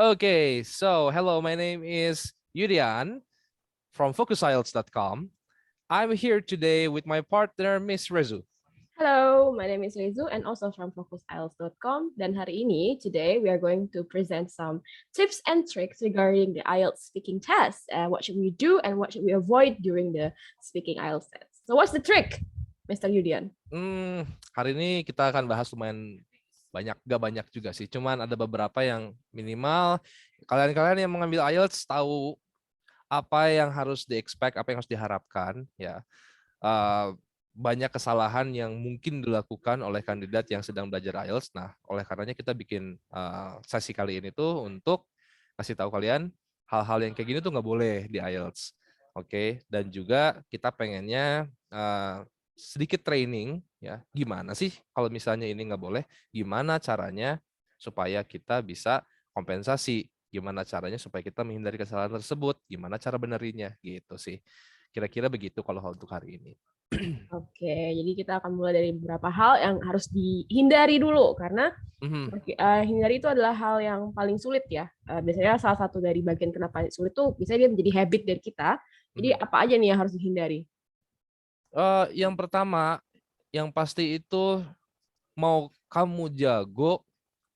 Okay, so hello, my name is Yudian from FocusIELTS.com. I'm here today with my partner, Miss Rezu. Hello, my name is Rezu and also from FocusIELTS.com. Dan hari ini, today we are going to present some tips and tricks regarding the IELTS speaking test. What should we do and what should we avoid during the speaking IELTS test? So what's the trick, Mr. Yudian? Hari ini kita akan bahas lumayan banyak, gak banyak juga sih. Cuman ada beberapa yang minimal. Kalian-kalian yang mengambil IELTS tahu apa yang harus di-expect, apa yang harus diharapkan. Ya, banyak kesalahan yang mungkin dilakukan oleh kandidat yang sedang belajar IELTS. Nah, oleh karenanya kita bikin sesi kali ini tuh untuk kasih tahu kalian hal-hal yang kayak gini tuh nggak boleh di IELTS. Oke, dan juga kita pengennya sedikit training ya, gimana sih kalau misalnya ini nggak boleh, gimana caranya supaya kita bisa kompensasi, gimana caranya supaya kita menghindari kesalahan tersebut, gimana cara benerinnya gitu sih. Kira-kira begitu kalau untuk hari ini. Oke, jadi kita akan mulai dari beberapa hal yang harus dihindari dulu karena hindari itu adalah hal yang paling sulit ya. Biasanya salah satu dari bagian kenapa sulit tuh bisa dia menjadi habit dari kita. Jadi apa aja nih yang harus dihindari? Yang pertama, yang pasti itu mau kamu jago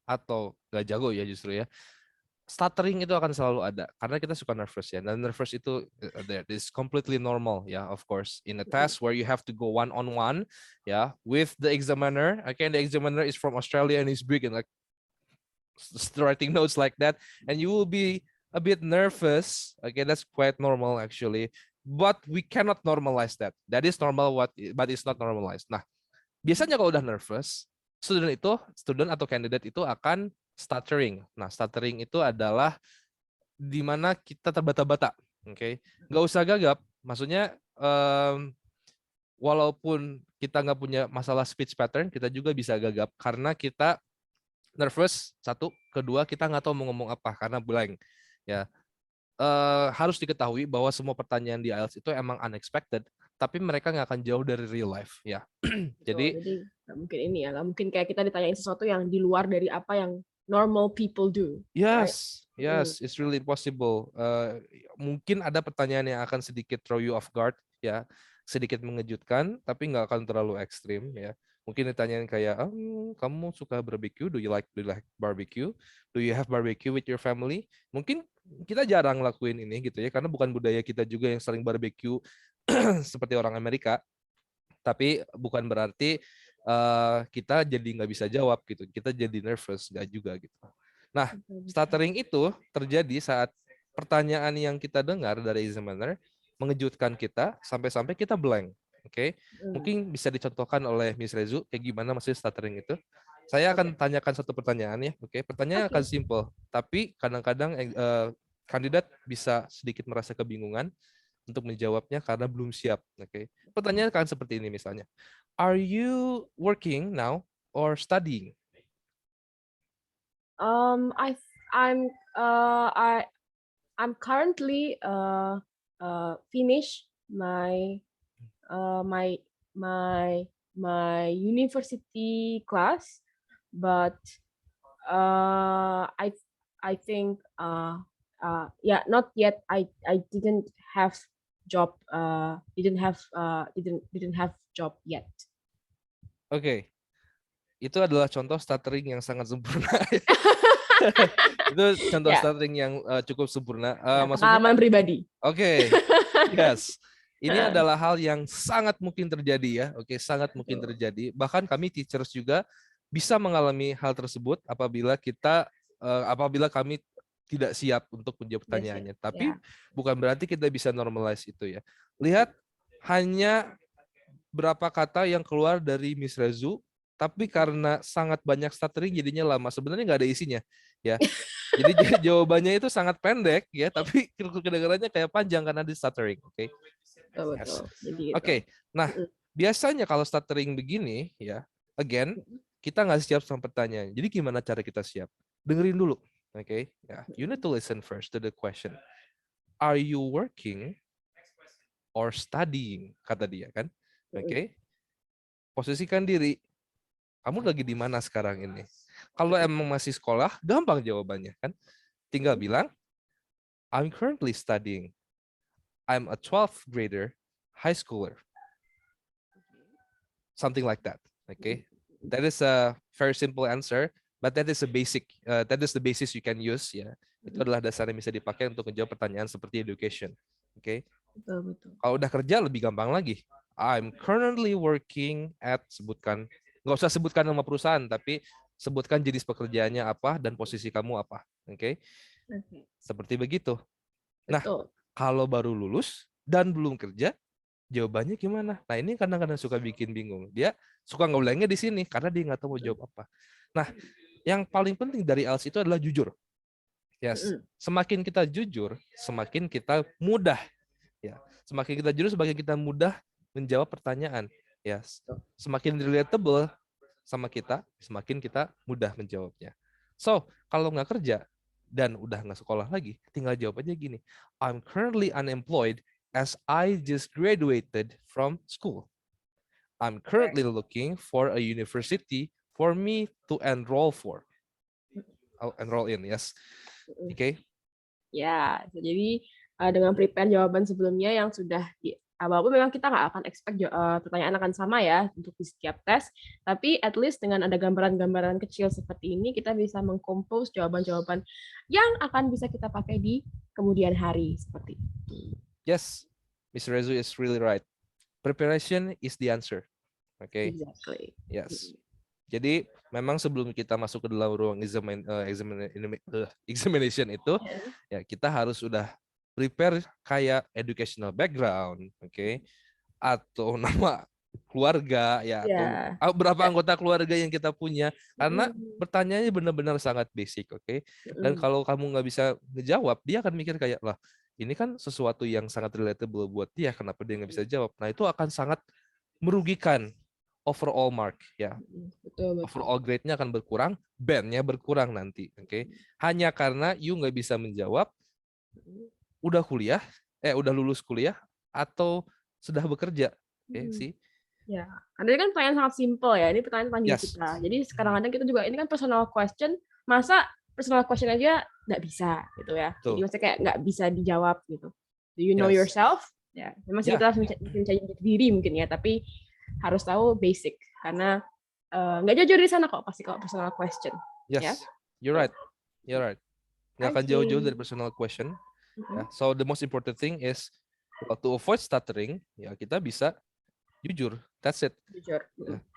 atau gak jago ya justru ya, stuttering itu akan selalu ada karena kita suka nervous ya, dan nervous itu is completely normal ya, of course in a test where you have to go one on one ya with the examiner. Okay, the examiner is from Australia and he's big and like writing notes like that, and you will be a bit nervous. Okay, that's quite normal actually, but we cannot normalize that. That is normal, but it's not normalized. Nah, biasanya kalau udah nervous, student atau candidate itu akan stuttering. Nah, stuttering itu adalah di mana kita terbata-bata. Oke, nggak usah gagap. Maksudnya walaupun kita nggak punya masalah speech pattern, kita juga bisa gagap karena kita nervous. Satu, kedua kita nggak tahu mau ngomong apa karena blank. Ya, harus diketahui bahwa semua pertanyaan di IELTS itu emang unexpected, tapi mereka nggak akan jauh dari real life ya. Jadi nggak mungkin ini ya, nggak mungkin kayak kita ditanyain sesuatu yang di luar dari apa yang normal people do. Right? Yes, it's really possible. Mungkin ada pertanyaan yang akan sedikit throw you off guard ya, sedikit mengejutkan, tapi nggak akan terlalu ekstrim ya. Mungkin ditanyain kayak, kamu suka barbecue? Do you like barbecue? Do you have barbecue with your family? Mungkin kita jarang lakuin ini gitu ya, karena bukan budaya kita juga yang sering barbecue seperti orang Amerika. Tapi bukan berarti kita jadi nggak bisa jawab gitu. Kita jadi nervous, nggak juga gitu. Nah, stuttering itu terjadi saat pertanyaan yang kita dengar dari examiner mengejutkan kita sampai-sampai kita blank. Oke, mungkin bisa dicontohkan oleh Miss Rezu kayak gimana maksudnya stuttering itu. Saya akan tanyakan satu pertanyaan ya. Oke, pertanyaan akan simple, tapi kadang-kadang kandidat bisa sedikit merasa kebingungan untuk menjawabnya karena belum siap. Oke, pertanyaan kan seperti ini misalnya. Are you working now or studying? I I'm I I'm currently finish my my my university class, but I think yeah, not yet. I didn't have job. Didn't have job yet. Oke, itu adalah contoh stuttering yang sangat sempurna. Itu contoh stuttering yang cukup sempurna. Maksudnya, pengalaman pribadi. Oke, yes. Ini adalah hal yang sangat mungkin terjadi ya. Oke, sangat mungkin terjadi. Bahkan kami teachers juga bisa mengalami hal tersebut apabila kami tidak siap untuk menjawab pertanyaannya. Tapi bukan berarti kita bisa normalize itu ya. Lihat hanya berapa kata yang keluar dari Miss Rezu, tapi karena sangat banyak stuttering jadinya lama. Sebenarnya nggak ada isinya ya. Jadi jawabannya itu sangat pendek ya, tapi kedengarannya kayak panjang karena di stuttering. Oke. Yes. Oke. Nah, biasanya kalau stuttering begini ya, again, kita nggak siap sama pertanyaan. Jadi gimana cara kita siap? Dengerin dulu. Oke. Ya, you need to listen first to the question. Are you working or studying? Kata dia kan. Oke. Posisikan diri. Kamu lagi di mana sekarang ini? Kalau emang masih sekolah, gampang jawabannya kan. tinggal bilang, I'm currently studying. I'm a 12th grader, high schooler. Something like that. Okay, that is a very simple answer, but that is a basic. That is the basis you can use. Ya, itu adalah dasar yang bisa dipakai untuk menjawab pertanyaan seperti education. Oke, Betul, betul. kalau udah kerja lebih gampang lagi. I'm currently working at, sebutkan, nggak usah sebutkan nama perusahaan, tapi sebutkan jenis pekerjaannya apa dan posisi kamu apa. Oke, seperti begitu. Nah, Betul. kalau baru lulus dan belum kerja, jawabannya gimana? Nah, ini kadang-kadang suka bikin bingung. Dia suka ngeulangnya di sini karena dia nggak tahu mau jawab apa. Nah, yang paling penting dari IELTS itu adalah jujur. Yes. Semakin kita jujur, semakin kita mudah. Ya, semakin kita jujur, semakin kita mudah menjawab pertanyaan. Yes. Semakin relatable sama kita, semakin kita mudah menjawabnya. So, kalau nggak kerja dan udah nggak sekolah lagi, tinggal jawab aja gini. I'm currently unemployed as I just graduated from school. I'm currently looking for a university for me to enroll for. I'll enroll in, yes. Oke. Okay. Ya, jadi dengan prepare jawaban sebelumnya yang sudah walaupun memang kita nggak akan expect pertanyaan akan sama ya untuk di setiap tes, tapi at least dengan ada gambaran-gambaran kecil seperti ini, kita bisa mengkompos jawaban-jawaban yang akan bisa kita pakai di kemudian hari seperti itu. Yes, Mr. Rezu is really right. Preparation is the answer. Okay. Exactly. Yes. Jadi memang sebelum kita masuk ke dalam ruang examination itu, ya kita harus sudah prepare kayak educational background, oke, atau nama keluarga, ya, atau berapa anggota keluarga yang kita punya, karena pertanyaannya benar-benar sangat basic, oke. Dan kalau kamu nggak bisa ngejawab, dia akan mikir kayak, lah, ini kan sesuatu yang sangat relatable buat dia, kenapa dia nggak bisa jawab? Nah, itu akan sangat merugikan overall mark, ya. Betul. Overall grade-nya akan berkurang, band-nya berkurang nanti, oke. Hanya karena you nggak bisa menjawab, udah lulus kuliah atau sudah bekerja, oke sih. Ya, karena ini kan pertanyaan sangat simpel ya, ini pertanyaan panggil kita. Jadi kadang-kadang kita juga, ini kan personal question, masa personal question aja nggak bisa gitu ya. Jadi maksudnya kayak nggak bisa dijawab gitu. Do you know yourself? Ya, memang sih kita harus mencari diri mungkin ya, tapi harus tahu basic karena nggak jauh-jauh dari sana kok pasti kalau personal question. Yes, you're right. Nggak akan jauh-jauh dari personal question. Yeah. So the most important thing is to avoid stuttering, ya kita bisa jujur. That's it. Jujur.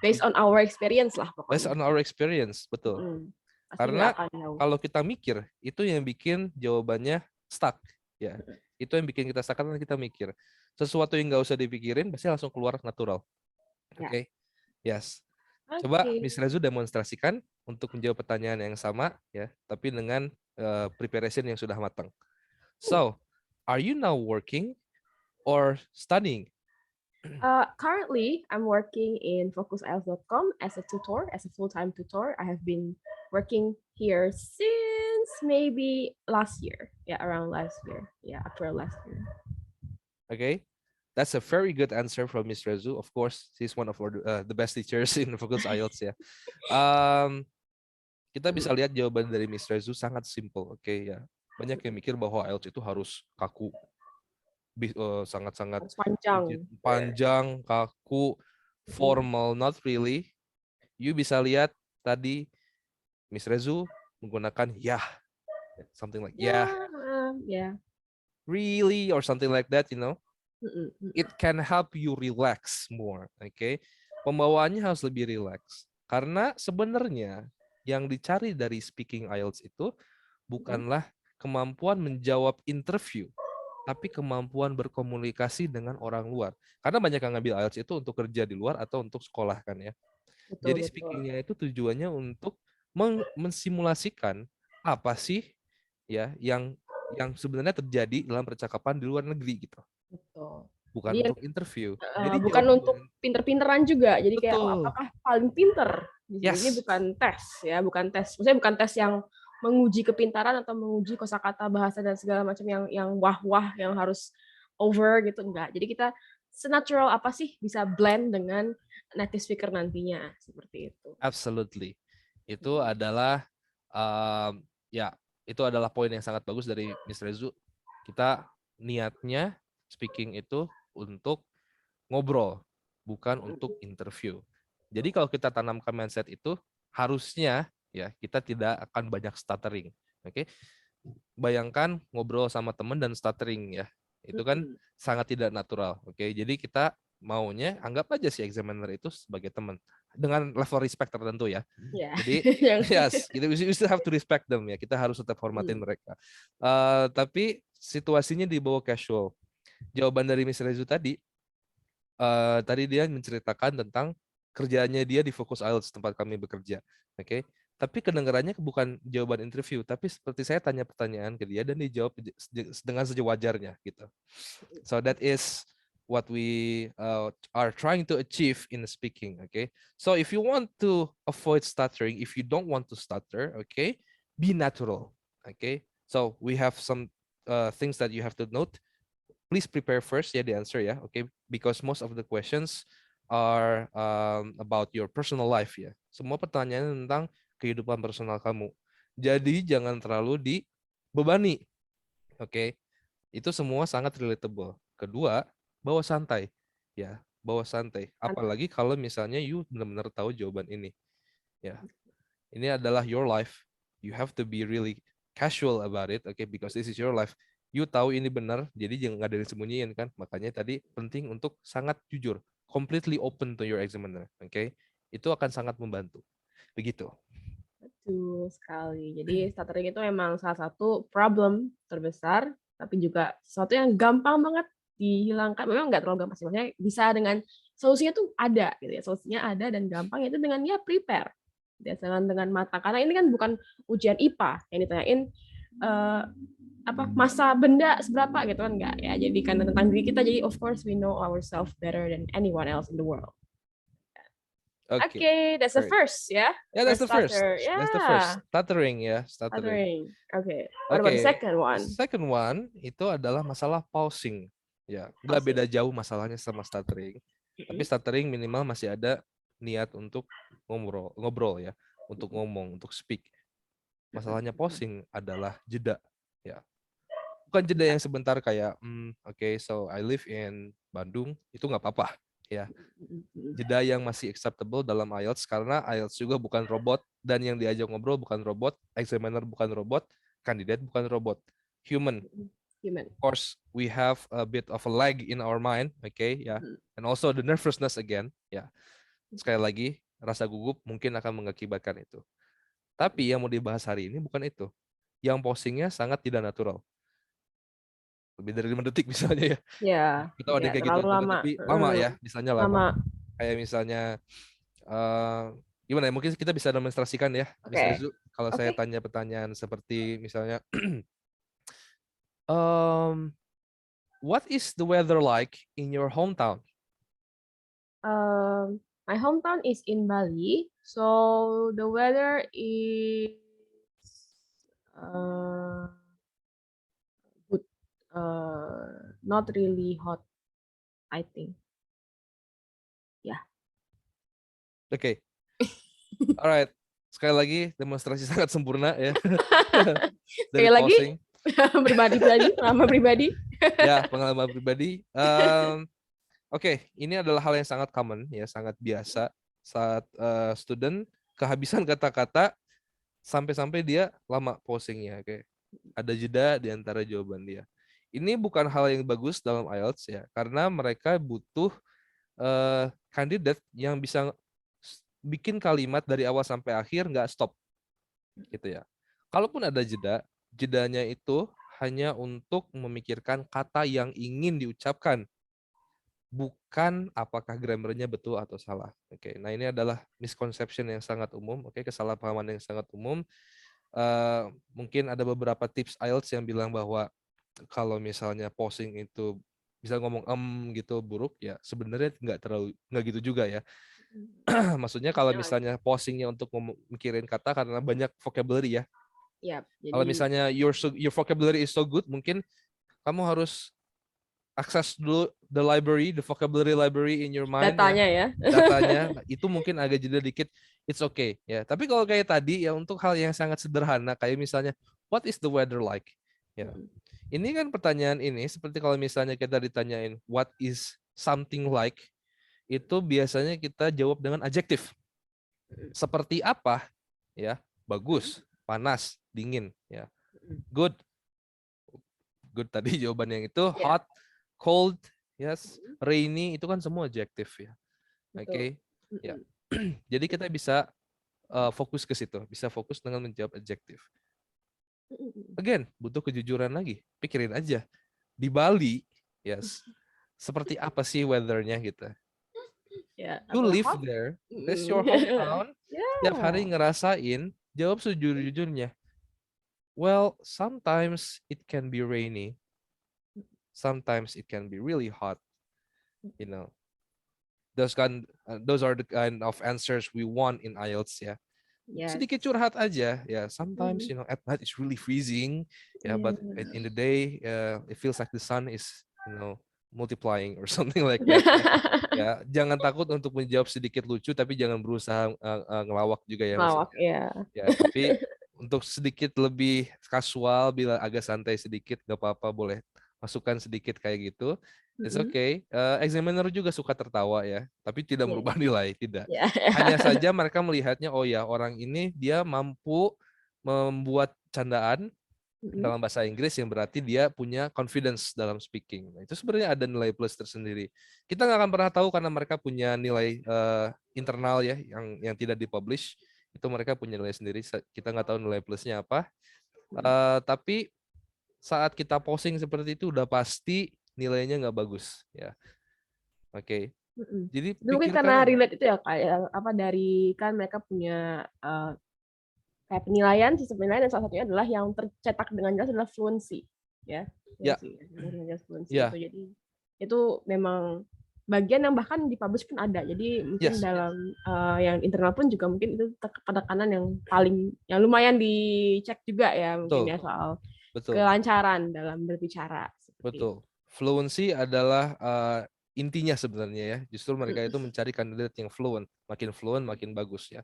Based on our experience lah pokoknya. Based on our experience, betul. Karena kalau kita mikir, itu yang bikin jawabannya stuck. Ya, itu yang bikin kita stuck karena kita mikir. Sesuatu yang nggak usah dipikirin, pasti langsung keluar natural. Oke, yes. Coba Miss Rezu demonstrasikan untuk menjawab pertanyaan yang sama, ya, tapi dengan preparation yang sudah matang. So, are you now working or studying? Currently, I'm working in FocusIELTS.com as a tutor, as a full-time tutor. I have been working here since maybe last year. Yeah, around last year. Yeah, April last year. Okay, that's a very good answer from Miss Rezu. Of course, she's one of the best teachers in Focus IELTS ya. Kita bisa lihat jawaban dari Miss Rezu sangat simple. Oke, ya. Banyak yang mikir bahwa IELTS itu harus kaku, sangat-sangat panjang, kaku, formal. Not really. You bisa lihat tadi Miss Rezu menggunakan something like really or something like that, you know. It can help you relax more. Okay, pembawaannya harus lebih relax karena sebenarnya yang dicari dari speaking IELTS itu bukanlah kemampuan menjawab interview, tapi kemampuan berkomunikasi dengan orang luar. Karena banyak yang ngambil IELTS itu untuk kerja di luar atau untuk sekolah kan ya. Jadi speakingnya itu tujuannya untuk mensimulasikan apa sih ya yang sebenarnya terjadi dalam percakapan di luar negeri gitu. Betul. Bukan jadi untuk interview. Jadi bukan untuk pinter-pinteran juga. Jadi kayak apakah paling pinter? Ini bukan tes ya, bukan tes. Maksudnya bukan tes yang menguji kepintaran atau menguji kosakata bahasa dan segala macam yang wah-wah yang harus over gitu, enggak. Jadi kita senatural apa sih bisa blend dengan native speaker nantinya seperti itu. Absolutely. Itu adalah itu adalah poin yang sangat bagus dari Miss Rezu. Kita niatnya speaking itu untuk ngobrol, bukan untuk interview. Jadi kalau kita tanamkan mindset itu, harusnya ya kita tidak akan banyak stuttering. Oke, bayangkan ngobrol sama teman dan stuttering ya, itu kan sangat tidak natural. Oke, jadi kita maunya anggap aja si examiner itu sebagai teman dengan level respect tertentu ya. Ya. Jadi yes, we still have to respect them ya. Kita harus tetap hormatin mereka. Tapi situasinya dibawa casual. Jawaban dari Miss Rezu tadi dia menceritakan tentang kerjaannya dia di Focus IELTS tempat kami bekerja. Oke. Tapi kedengarannya bukan jawaban interview, tapi seperti saya tanya pertanyaan ke dia dan dia jawab dengan sewajarnya gitu. So that is what we are trying to achieve in speaking. Okay. So if you want to avoid stuttering, if you don't want to stutter, okay, be natural. Okay. So we have some things that you have to note. Please prepare first ya the answer ya, okay? Because most of the questions are about your personal life ya. Semua pertanyaan tentang kehidupan personal kamu. Jadi jangan terlalu dibebani, oke? Itu semua sangat relatable. Kedua, bawa santai ya, bawa santai. Apalagi kalau misalnya you benar-benar tahu jawaban ini, ya. Ini adalah your life. You have to be really casual about it, okay? Because this is your life. You tahu ini benar, jadi jangan ada yang sembunyiin kan. Makanya tadi penting untuk sangat jujur, completely open to your examiner, okay? Itu akan sangat membantu. Begitu. Betul sekali. Jadi stuttering itu memang salah satu problem terbesar, tapi juga sesuatu yang gampang banget dihilangkan. Memang nggak terlalu gampang sih, maksudnya bisa dengan solusinya tuh ada gitu ya. Solusinya ada dan gampang itu dengan ya prepare. Dengan mata. Karena ini kan bukan ujian IPA yang ditanyain masa benda seberapa gitu kan, enggak ya. Jadi karena tentang diri kita, jadi of course we know ourselves better than anyone else in the world. Okay, that's the first, yeah. Yeah, that's the first. Yeah. That's the first. Stuttering ya, stuttering. Okay. What about the second one? The second one itu adalah masalah pausing. Ya, nggak beda jauh masalahnya sama stuttering. Tapi stuttering minimal masih ada niat untuk ngobrol ya, untuk ngomong, untuk speak. Masalahnya pausing adalah jeda, ya. Bukan jeda yang sebentar kayak, okay, so I live in Bandung, itu nggak apa-apa, ya. Jeda yang masih acceptable dalam IELTS, karena IELTS juga bukan robot, dan yang diajak ngobrol bukan robot, examiner bukan robot, kandidat bukan robot, human. Of course, we have a bit of a lag in our mind, okay, ya, and also the nervousness again, ya. Sekali lagi, rasa gugup mungkin akan mengakibatkan itu. Tapi yang mau dibahas hari ini bukan itu. Yang posingnya sangat tidak natural. Lebih dari 5 detik misalnya ya. Ya. Kita ada kayak gitu, lama. Tapi lama ya, misalnya lama. Kayak misalnya gimana ya? Mungkin kita bisa demonstrasikan ya, Miss Rezu, kalau saya tanya pertanyaan seperti misalnya what is the weather like in your hometown? My hometown is in Bali, so the weather is good, not really hot, I think. Yeah. Okay. Alright. Sekali lagi demonstrasi sangat sempurna ya. Sekali lagi pengalaman pribadi. Ya, pengalaman pribadi. Oke, ini adalah hal yang sangat common ya, sangat biasa saat student kehabisan kata-kata sampai-sampai dia lama posingnya. Oke. Ada jeda di antara jawaban dia. Ini bukan hal yang bagus dalam IELTS ya, karena mereka butuh kandidat yang bisa bikin kalimat dari awal sampai akhir nggak stop, gitu ya. Kalaupun ada jeda, jedanya itu hanya untuk memikirkan kata yang ingin diucapkan, bukan apakah grammarnya betul atau salah. Oke, nah ini adalah misconception yang sangat umum. Oke, kesalahpahaman yang sangat umum. Mungkin ada beberapa tips IELTS yang bilang bahwa kalau misalnya posing itu bisa ngomong gitu buruk, ya sebenarnya nggak gitu juga ya. Maksudnya kalau misalnya posingnya untuk mikirin kata karena banyak vocabulary ya. Kalau misalnya your vocabulary is so good, mungkin kamu harus akses dulu the vocabulary library in your mind. Datanya ya. Datanya, itu mungkin agak jeda dikit, it's okay ya. Tapi kalau kayak tadi ya, untuk hal yang sangat sederhana kayak misalnya what is the weather like? Ya. Ini kan pertanyaan ini seperti kalau misalnya kita ditanyain what is something like, itu biasanya kita jawab dengan adjektif. Seperti apa? Ya, bagus, panas, dingin, ya. Good. Good tadi jawaban yang itu, hot, cold, yes, rainy, itu kan semua adjektif ya. Oke. Ya. Jadi kita bisa fokus ke situ, bisa fokus dengan menjawab adjektif. Again, butuh kejujuran lagi. Pikirin aja. Di Bali, yes, seperti apa sih weathernya gitu. You live there, that's your hometown. Tiap hari ngerasain, jawab sejujur-jujurnya. Well, sometimes it can be rainy. Sometimes it can be really hot. You know, those are the kind of answers we want in IELTS ya. Sedikit curhat aja ya. Sometimes at night it's really freezing, but in the day it feels like the sun is multiplying or something like that. Ya, jangan takut untuk menjawab sedikit lucu, tapi jangan berusaha ngelawak juga ya maksudnya. Ya, tapi untuk sedikit lebih kasual, bila agak santai sedikit, gak apa-apa, boleh masukkan sedikit kayak gitu. It's okay. Examiner juga suka tertawa ya, tapi tidak merubah nilai, tidak. Hanya saja mereka melihatnya, oh ya, orang ini dia mampu membuat candaan dalam bahasa Inggris yang berarti dia punya confidence dalam speaking. Nah, itu sebenarnya ada nilai plus tersendiri. Kita nggak akan pernah tahu karena mereka punya nilai internal ya yang tidak dipublish. Itu mereka punya nilai sendiri. Kita nggak tahu nilai plusnya apa. Tapi saat kita posting seperti itu udah pasti nilainya nggak bagus ya. Oke. Jadi mungkin karena relate itu ya kayak apa dari kan mereka punya kayak penilaian, sistem penilaian, dan salah satunya adalah yang tercetak dengan jelas adalah fluency, ya. Fluency. Jadi itu memang bagian yang bahkan dipublish pun ada. Jadi mungkin dalam yang internal pun juga mungkin itu penekanan yang lumayan dicek juga ya mungkin ya soal kelancaran dalam berbicara. Betul. Fluency adalah intinya sebenarnya ya. Justru mereka itu mencari kandidat yang fluent, makin bagus ya.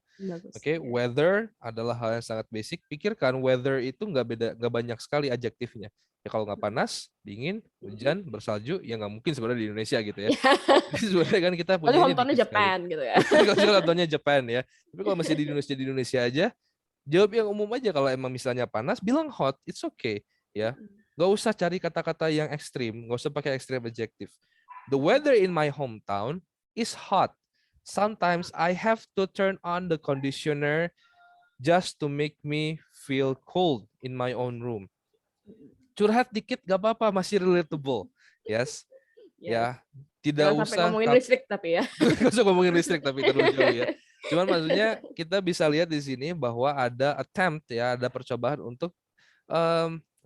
Oke, weather adalah hal yang sangat basic. Pikirkan weather itu nggak banyak sekali adjektifnya. Ya kalau nggak panas, dingin, hujan, bersalju, ya nggak mungkin sebenarnya di Indonesia gitu ya. Sebenarnya kan kita punya ini dikit Japan sekali. gitu ya. Kalau contohnya Japan ya. Tapi kalau masih di Indonesia aja, jawab yang umum aja. Kalau emang misalnya panas, bilang hot, it's okay ya. Nggak usah cari kata-kata yang ekstrim, nggak usah pakai ekstrim adjective. The weather in my hometown is hot. Sometimes I have to turn on the conditioner just to make me feel cold in my own room. Curhat dikit gak apa-apa, masih relatable. Yes. Ya, tidak jangan usah sampai ngomongin listrik tapi ya. Gak usah ngomongin listrik tapi terlalu jauh ya. Cuman maksudnya kita bisa lihat di sini bahwa ada attempt ya, ada percobaan untuk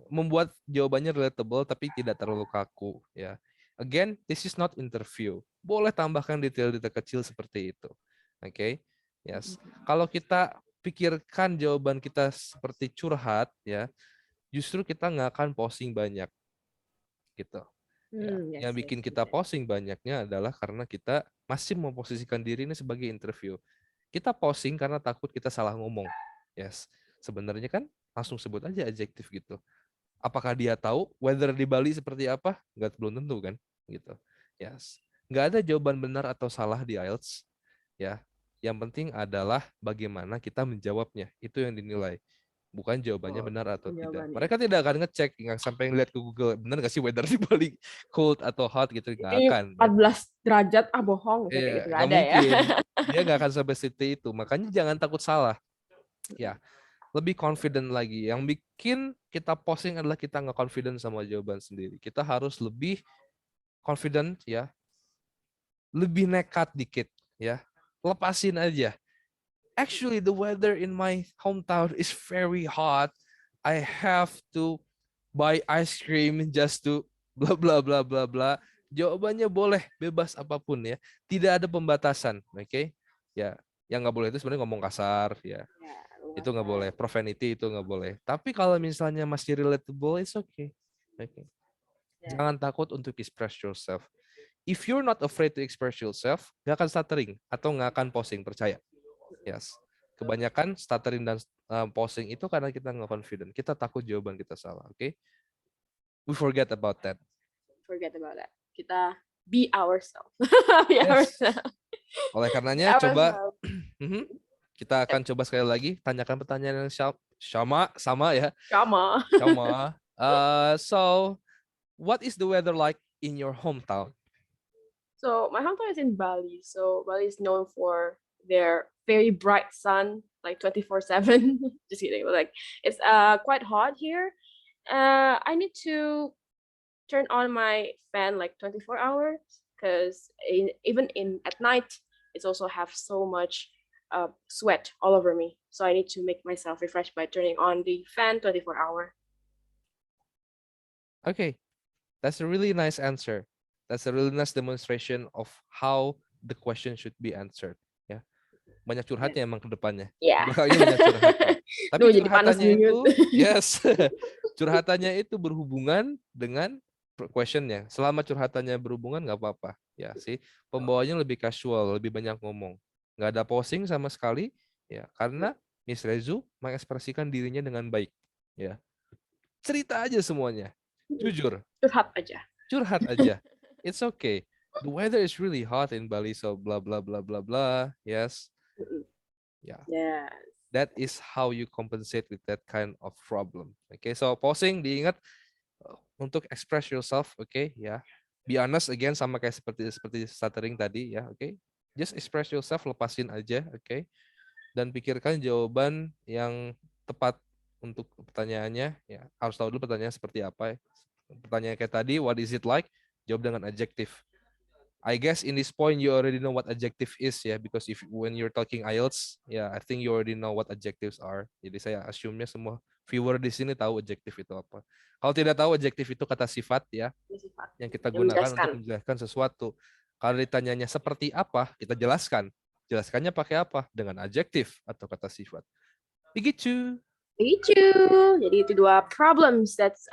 membuat jawabannya relatable tapi tidak terlalu kaku ya. Again, this is not interview. Boleh tambahkan detail-detail kecil seperti itu. Oke. Yes. Kalau kita pikirkan jawaban kita seperti curhat ya, justru kita nggak akan posting banyak. Gitu. Ya. Yang bikin kita posting banyaknya adalah karena kita masih memposisikan diri ini sebagai interview. Kita posting karena takut kita salah ngomong. Yes. Sebenarnya kan langsung sebut aja adjektif gitu. Apakah dia tahu weather di Bali seperti apa? Belum tentu kan, gitu. Yes. Nggak ada jawaban benar atau salah di IELTS. Ya. Yang penting adalah bagaimana kita menjawabnya. Itu yang dinilai. Bukan jawabannya benar atau tidak. Mereka tidak akan ngecek sampai ngeliat ke Google, benar nggak sih weather di Bali cold atau hot gitu, nggak akan. 14 derajat bohong kayak gitu, nggak ada mungkin. ya. Dia nggak akan sampai seperti itu. Makanya jangan takut salah. Ya, lebih confident lagi. Yang bikin kita posting adalah kita nggak confident sama jawaban sendiri. Kita harus lebih confident ya, lebih nekat dikit ya, lepasin aja. Actually, the weather in my hometown is very hot. I have to buy ice cream just to bla bla bla bla bla. Jawabannya boleh bebas apapun ya, tidak ada pembatasan, oke? Ya, yang nggak boleh itu sebenarnya ngomong kasar ya. Itu nggak boleh, profanity itu nggak boleh. Tapi kalau misalnya masih relatable, it's okay. Okay. Jangan takut untuk express yourself. If you're not afraid to express yourself, nggak akan stuttering atau nggak akan posting, percaya. Yes. Kebanyakan stuttering dan pausing itu karena kita nggak confident. Kita takut jawaban kita salah. Oke? We forget about that. Forget about that. Kita be ourselves. Be Yes. ourselves. Oleh Be karenanya coba ourselves. kita akan coba sekali lagi tanyakan pertanyaan yang sama ya. Sama. Sama. So what is the weather like in your hometown? So my hometown is in Bali. So Bali is known for their very bright sun, like 24/7. Just kidding. But like it's quite hot here. I need to turn on my fan like 24 hours because even in at night it's also have so much sweat all over me. So I need to make myself refresh by turning on the fan 24-hour. Okay, that's a really nice answer. That's a really nice demonstration of how the question should be answered. Ya, banyak curhatnya emang ke depannya. Yeah. Belakangnya banyak curhatnya. Tapi Duh, jadi panas curhatannya itu, banget. yes, curhatannya itu berhubungan dengan questionnya. Selama curhatannya berhubungan nggak apa-apa. Ya sih, pembawanya lebih casual, lebih banyak ngomong. Nggak ada posing sama sekali. Ya, karena Miss Rezu mengekspresikan dirinya dengan baik. Ya, cerita aja semuanya. Jujur. Curhat aja. Curhat aja. It's okay. The weather is really hot in Bali, so blah blah blah blah blah. Yes. Yeah. Yes. That is how you compensate with that kind of problem. Okay, so pausing diingat untuk express yourself, okay, ya. Be honest again sama kayak seperti stuttering tadi ya, okay. Just express yourself, lepasin aja, okay. Dan pikirkan jawaban yang tepat untuk pertanyaannya, ya. Harus tahu dulu pertanyaan seperti apa. Pertanyaan kayak tadi, what is it like? Jawab dengan adjective. I guess in this point you already know what adjective is ya, because if when you're talking IELTS, ya I think you already know what adjectives are. Jadi saya assume-nya semua viewer di sini tahu adjective itu apa. Kalau tidak tahu adjective itu kata sifat ya, yang kita gunakan untuk menjelaskan sesuatu. Kalau ditanyanya seperti apa, kita jelaskan. Jelaskannya pakai apa? Dengan adjective atau kata sifat. Begitu. Begitu. Jadi itu dua problems that's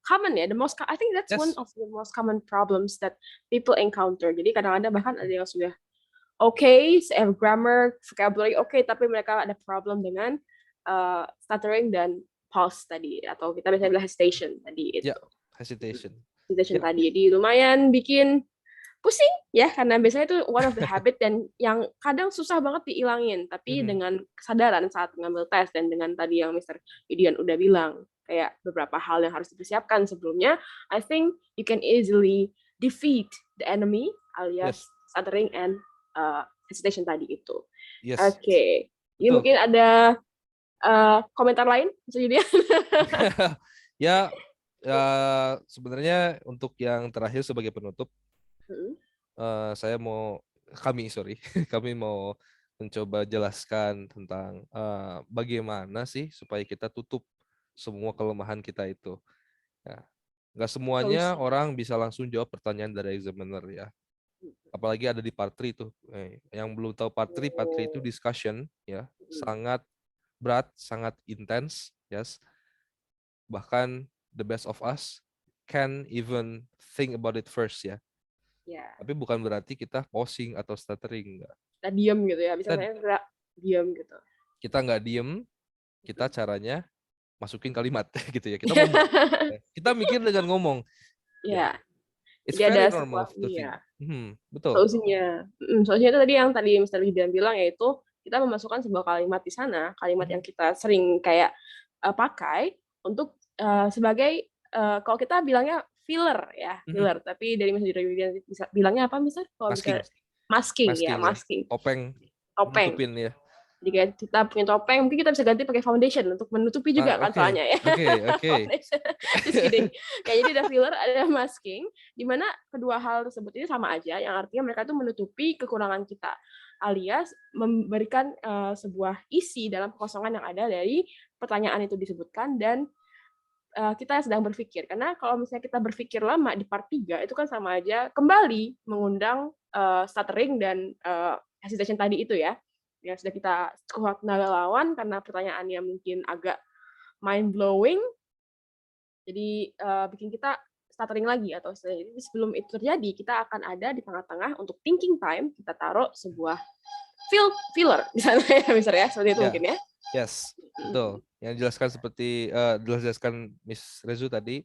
common ya. I think that's one of the most common problems that people encounter. Jadi kadang-kadang bahkan ada yang sudah grammar, vocabulary tapi mereka ada problem dengan stuttering dan pause tadi, atau kita bisa bilang hesitation tadi itu. Hesitation tadi. Jadi lumayan bikin pusing ya, karena biasanya itu one of the habit dan yang kadang susah banget diilangin, tapi dengan kesadaran saat mengambil tes dan dengan tadi yang Mr. Yudian udah bilang kayak beberapa hal yang harus dipersiapkan sebelumnya, I think you can easily defeat the enemy alias stuttering and hesitation tadi itu. Oke. Jadi mungkin ada komentar lain Mr. Yudian? Ya, sebenarnya untuk yang terakhir sebagai penutup, kami mau mencoba jelaskan tentang bagaimana sih supaya kita tutup semua kelemahan kita itu. Ya, nggak semuanya orang bisa langsung jawab pertanyaan dari examiner ya. Apalagi ada di part 3 itu. Yang belum tahu part 3 itu discussion ya, sangat berat, sangat intens, yes. Bahkan the best of us can even think about it first ya. Tapi bukan berarti kita pausing atau stuttering, enggak. Kita diam gitu ya, bisa kita diam gitu. Kita nggak diem, kita caranya masukin kalimat gitu ya. Kita ngomong. Kita mikir dengan ngomong. Ya. It's very normal to think. Betul. Solusinya itu tadi yang tadi Mr. Yudian bilang, yaitu kita memasukkan sebuah kalimat di sana, kalimat yang kita sering kayak pakai untuk sebagai kalau kita bilangnya filler ya, filler. Tapi dari Mr. Yudian bisa bilangnya apa, Mr.? Masking. Topeng. Nutupin ya. Jadi kayak kita punya topeng, mungkin kita bisa ganti pakai foundation untuk menutupi juga kan soalnya ya. Oke. Just kidding. Kayak jadi ada filler, ada masking, di mana kedua hal tersebut ini sama aja, yang artinya mereka itu menutupi kekurangan kita, alias memberikan sebuah isi dalam kekosongan yang ada dari pertanyaan itu disebutkan dan kita sedang berpikir. Karena kalau misalnya kita berpikir lama di part 3, itu kan sama aja kembali mengundang stuttering dan hesitation tadi itu ya. Yang sudah kita kuat lawan karena pertanyaannya mungkin agak mind blowing, jadi bikin kita stuttering lagi. Atau sebelum itu terjadi, kita akan ada di tengah-tengah untuk thinking time, kita taruh sebuah filler misalnya seperti itu Ya. mungkin ya. Yes, betul. Yang dijelaskan seperti dijelaskan Miss Rezu tadi,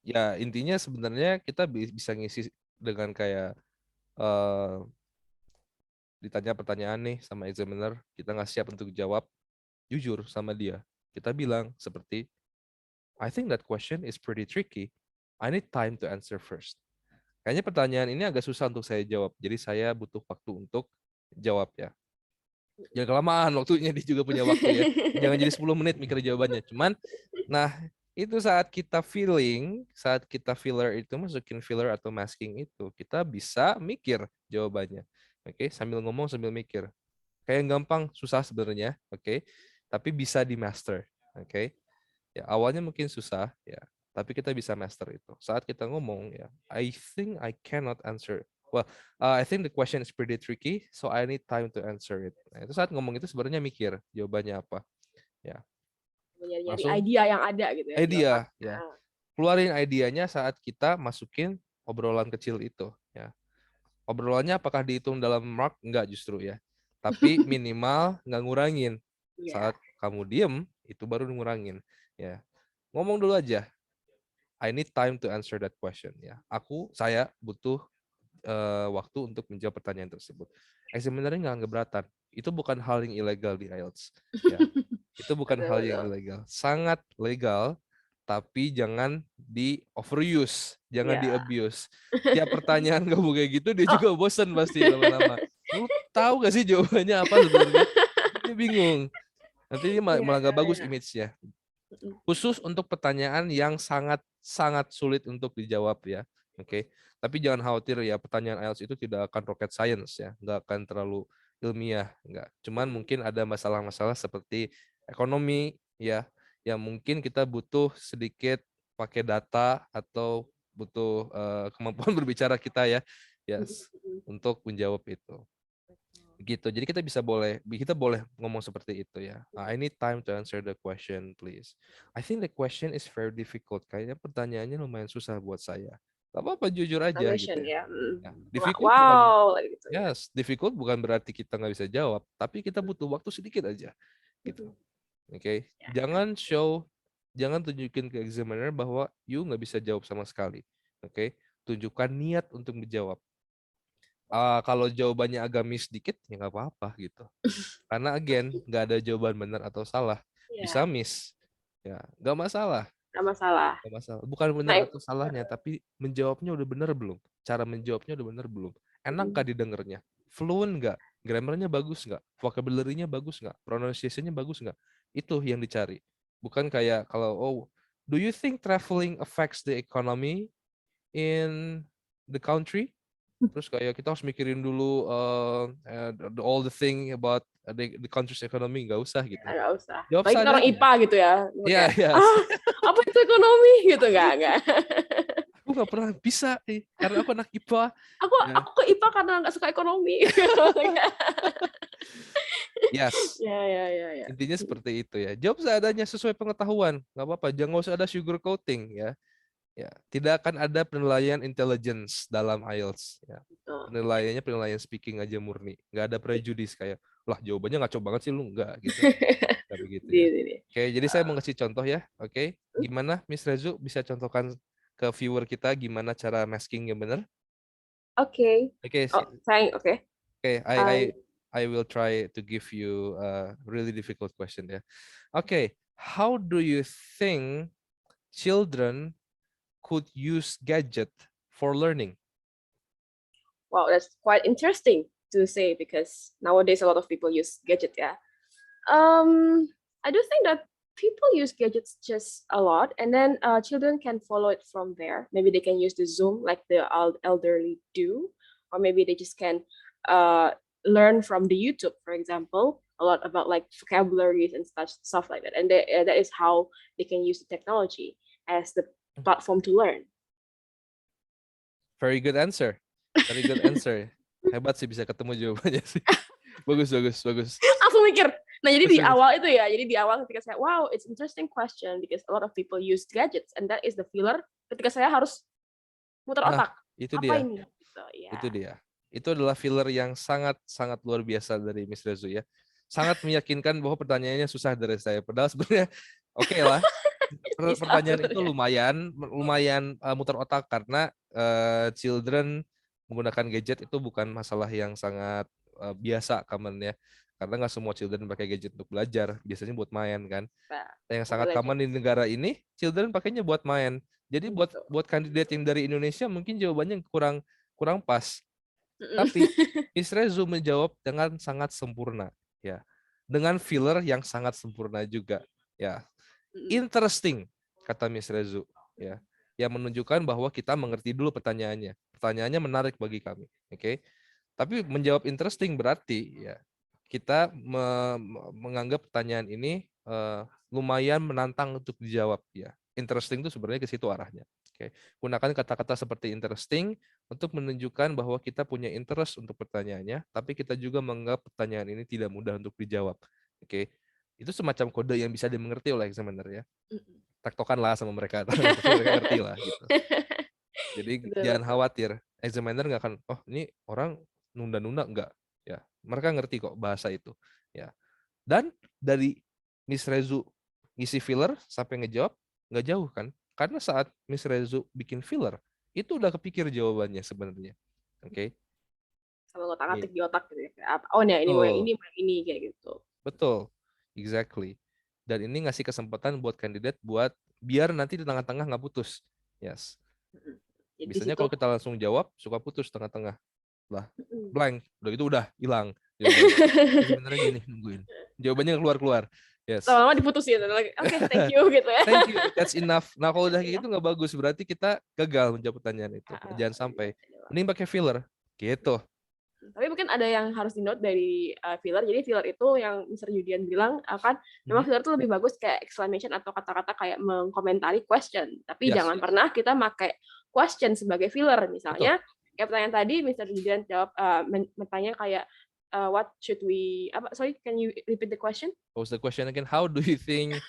ya intinya sebenarnya kita bisa ngisi dengan kayak ditanya pertanyaan nih sama examiner, kita nggak siap untuk jawab, jujur sama dia. Kita bilang seperti, I think that question is pretty tricky. I need time to answer first. Kayaknya pertanyaan ini agak susah untuk saya jawab, jadi saya butuh waktu untuk jawab ya. Jangan kelamaan waktunya, dia juga punya waktu ya. Jangan jadi 10 menit mikir jawabannya. Cuman, nah itu saat kita filler itu masukin filler atau masking itu, kita bisa mikir jawabannya. Oke, sambil ngomong sambil mikir. Kayak yang gampang, susah sebenarnya, oke. Tapi bisa di master, oke. Ya, awalnya mungkin susah ya, tapi kita bisa master itu. Saat kita ngomong ya, I think I cannot answer. Well, I think the question is pretty tricky, so I need time to answer it. Nah, itu saat ngomong itu sebenarnya mikir jawabannya apa. Ya, Nyari langsung idea yang ada gitu ya di otak. idea ya. Keluarin idenya saat kita masukin obrolan kecil itu ya. Obrolannya apakah dihitung dalam mark? Enggak justru ya. Tapi minimal nggak ngurangin. Iya. Saat kamu diem, itu baru ngurangin. Ya, ngomong dulu aja. I need time to answer that question. Ya, saya butuh waktu untuk menjawab pertanyaan tersebut. Sebenarnya nggak keberatan. Itu bukan hal yang ilegal di IELTS. Ya, itu bukan hal yang Betul. ilegal. Sangat legal, tapi jangan di overuse, jangan di Iya. abuse. Tiap pertanyaan kamu kayak gitu, dia Oh, juga bosan pasti lama-lama. Lu tahu gak sih jawabannya apa sebenarnya? Dia bingung. Nanti dia iya, malah iya, nggak bagus iya. image-nya. Khusus untuk pertanyaan yang sangat sulit untuk dijawab ya. Oke. Tapi jangan khawatir ya, pertanyaan IELTS itu tidak akan rocket science ya, nggak akan terlalu ilmiah, nggak. Cuman mungkin ada masalah-masalah seperti ekonomi ya, yang mungkin kita butuh sedikit pakai data atau butuh kemampuan berbicara kita ya, yes, untuk menjawab itu. Gitu. Jadi kita boleh ngomong seperti itu ya. I need time to answer the question, please. I think the question is very difficult. Kayaknya pertanyaannya lumayan susah buat saya. Gak apa-apa, jujur aja gitu Exclamation ya. ya. Ya, Nggak, difficult bukan, wow gitu ya. yes, difficult bukan berarti kita nggak bisa jawab, tapi kita butuh waktu sedikit aja, gitu. Oke, Ya. jangan tunjukin ke examiner bahwa you nggak bisa jawab sama sekali. Oke, tunjukkan niat untuk menjawab. Kalau jawabannya agak miss dikit ya nggak apa-apa gitu. Karena again nggak ada jawaban benar atau salah. Bisa Ya, miss, ya nggak masalah, nggak masalah. nggak masalah. Bukan benar Nah, atau salahnya, tapi menjawabnya udah benar belum? Cara menjawabnya udah benar belum? Enak nggak didengarnya? Fluent nggak? Grammarnya bagus nggak? Vocabulary-nya bagus nggak? Pronunciation-nya bagus nggak? Itu yang dicari. Bukan kayak kalau do you think traveling affects the economy in the country? Terus kayak kita harus mikirin dulu all the thing about the country's economy, nggak usah gitu. nggak usah. Jawab Baik kita orang seadanya. IPA gitu ya. Iya, Kayak, iya. apa itu ekonomi gitu nggak. Aku nggak pernah bisa karena aku anak IPA. Ya. Aku ke IPA karena nggak suka ekonomi. Yes. Ya, ya, ya, ya. Intinya seperti itu ya. Jawab seadanya sesuai pengetahuan, nggak apa-apa. Jangan usah ada sugar coating ya. Ya, tidak akan ada penilaian intelligence dalam IELTS. Ya. Betul. Penilaiannya penilaian speaking aja murni. Nggak ada prejudice kayak, lah jawabannya ngaco banget sih lu. Nggak gitu. Nggak begitu ya. Di. Oke, jadi saya mau ngasih contoh ya. Oke, gimana Miss Rezu bisa contohkan ke viewer kita gimana cara masking yang benar? Oke. Oke, Oh, sayang, oke. oke, Um, I will try to give you a really difficult question ya. Oke, how do you think children could use gadget for learning? wow, that's quite interesting to say because nowadays a lot of people use gadget, yeah. I do think that people use gadgets just a lot, and then children can follow it from there. Maybe they can use the Zoom like the elderly do, or maybe they just can learn from the YouTube, for example, a lot about like vocabularies and stuff like that. And that is how they can use the technology as the platform to learn. Very good answer. Very good answer. Hebat sih bisa ketemu jawabannya sih. Bagus. Langsung mikir. Nah, jadi di Bagus. awal itu ya, jadi di awal ketika saya, wow, it's interesting question because a lot of people use gadgets and that is the filler ketika saya harus muter otak. Itu Apa dia. ini? Gitu, ya. Itu dia. Itu adalah filler yang sangat luar biasa dari Miss Rezu ya. Sangat meyakinkan bahwa pertanyaannya susah dari saya. Padahal sebenarnya oke lah. Bisa Pertanyaan itu sebenarnya. lumayan muter otak karena children menggunakan gadget itu bukan masalah yang sangat biasa common ya. Karena nggak semua children pakai gadget untuk belajar, biasanya buat main kan. Nah, Yang sangat Mobile common di Legends. negara ini, children pakainya buat main. Jadi buat Betul. buat kandidat yang dari Indonesia mungkin jawabannya kurang kurang pas. Mm-mm. Tapi Miss Rezu menjawab dengan sangat sempurna, ya, dengan filler yang sangat sempurna juga, ya. Mm-mm. Interesting, kata Miss Rezu, ya, yang menunjukkan bahwa kita mengerti dulu pertanyaannya. Pertanyaannya menarik bagi kami, oke? Tapi menjawab interesting berarti, ya, kita menganggap pertanyaan ini lumayan menantang untuk dijawab, ya. Interesting itu sebenarnya ke situ arahnya. Oke, gunakan kata-kata seperti interesting untuk menunjukkan bahwa kita punya interest untuk pertanyaannya, tapi kita juga menganggap pertanyaan ini tidak mudah untuk dijawab. Oke, itu semacam kode yang bisa dimengerti oleh examiner ya. Mm-mm. Tektokan lah sama mereka, pasti mereka ngerti lah gitu. Jadi Betul, jangan betul. khawatir, examiner nggak akan, oh ini orang nunda-nunda enggak, ya. Mereka ngerti kok bahasa itu, ya. Dan dari Miss Rezu ngisi filler sampai ngejawab nggak jauh kan? Karena saat Miss Rezu bikin filler itu udah kepikir jawabannya sebenarnya. Oke. Sama ngotak-ngatik Nih. di otak gitu ya. Kayak apa? Oh, nih ini mau yang Betul, ini, mau yang ini kayak gitu. betul. Exactly. Dan ini ngasih kesempatan buat kandidat buat biar nanti di tengah-tengah nggak putus. Yes. Mm-mm. Jadi di Biasanya situ. kalau kita langsung jawab suka putus tengah-tengah. Lah, Mm-mm. blank. Udah gitu udah hilang jawabannya. Ini sebenarnya gini nungguin. Jawabannya keluar-keluar. Yes. Lama-lama diputusin. Oke, thank you gitu ya. Thank you, that's enough. Nah, kalau udah That's kayak enough. gitu nggak bagus, berarti kita gagal menjawab pertanyaan itu. Jangan sampai. Mending pakai filler. Gitu. Tapi mungkin ada yang harus di-note dari filler. Jadi filler itu yang Mr. Yudian bilang akan memang Mhm. filler itu lebih bagus kayak exclamation atau kata-kata kayak mengkomentari question. Tapi Yes, jangan pernah kita pakai question sebagai filler. betul. Misalnya kayak pertanyaan tadi Mr. Yudian jawab bertanya kayak what should we apa sorry, can you repeat the question? What was the question again? How do you think,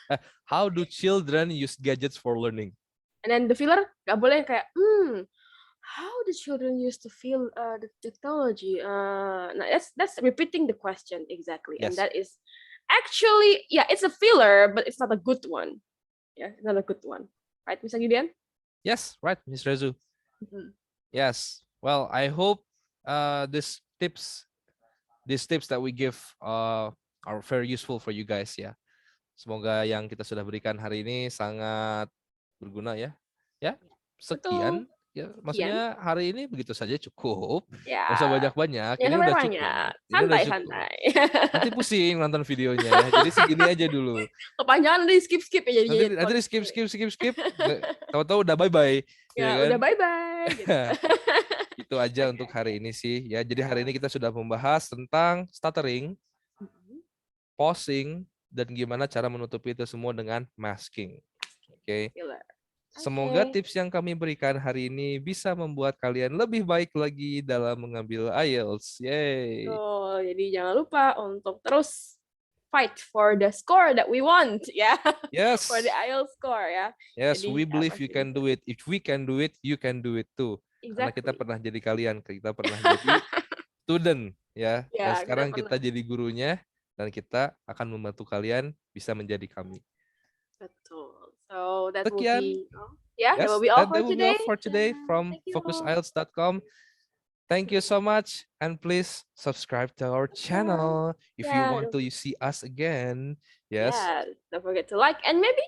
how do children use gadgets for learning? And then the filler nggak boleh kayak how the children used to feel the technology? Nah, that's repeating the question exactly, and Yes. that is actually it's a filler, but it's not a good one. Yeah, it's not a good one, right, Mr. Gideon? Yes, right, Miss Rezu. Mhm. Yes. Well, I hope these tips that we give are very useful for you guys ya. Semoga yang kita sudah berikan hari ini sangat berguna ya. Ya, Betul. sekian. Ya, Sekian. maksudnya hari ini begitu saja cukup. Ya, Nggak usah banyak-banyak. ya Ini sampai udah banyak, cukup. Ini udah cukup. santai-santai. Nanti pusing nonton videonya ya. Jadi segini aja dulu. Kepanjangan nanti skip-skip ya Nanti jadi nanti di podcast. skip. Tahu-tahu udah bye-bye, ya Ya, kan? udah bye-bye gitu. Itu aja Oke. untuk hari ini sih ya. Jadi hari ini kita sudah membahas tentang stuttering, pausing, dan gimana cara menutupi itu semua dengan masking. Oke. Filler. Semoga Oke. tips yang kami berikan hari ini bisa membuat kalian lebih baik lagi dalam mengambil IELTS. Yay. Betul. Jadi jangan lupa untuk terus fight for the score that we want, ya. Yes. For the IELTS score, ya. Yes, Jadi, we believe you pasti can bisa. do it. If we can do it, you can do it too. Karena kita Exactly. pernah jadi kalian, kita pernah jadi student ya. Dan Ya, kita sekarang pernah. kita jadi gurunya dan kita akan membantu kalian bisa menjadi kami. Betul. So that will Sekian. be all. Yeah, that Yes, will be all that for will be all today. for today from Thank you all. focusielts.com. Thank you so much, and please subscribe to our channel if you Yeah, want to see us again. Yes. yeah, don't forget to like and maybe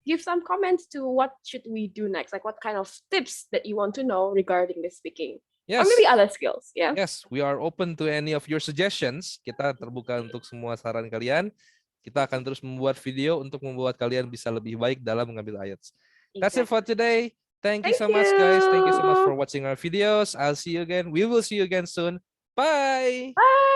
give some comments to what should we do next, like what kind of tips that you want to know regarding the speaking, or Yes. maybe other skills. Yeah. Yes, we are open to any of your suggestions. Kita terbuka untuk semua saran kalian. Kita akan terus membuat video untuk membuat kalian bisa lebih baik dalam mengambil IELTS. That's it for today. Thank you so much, guys. Thank you so much for watching our videos. I'll see you again. We will see you again soon. Bye. Bye.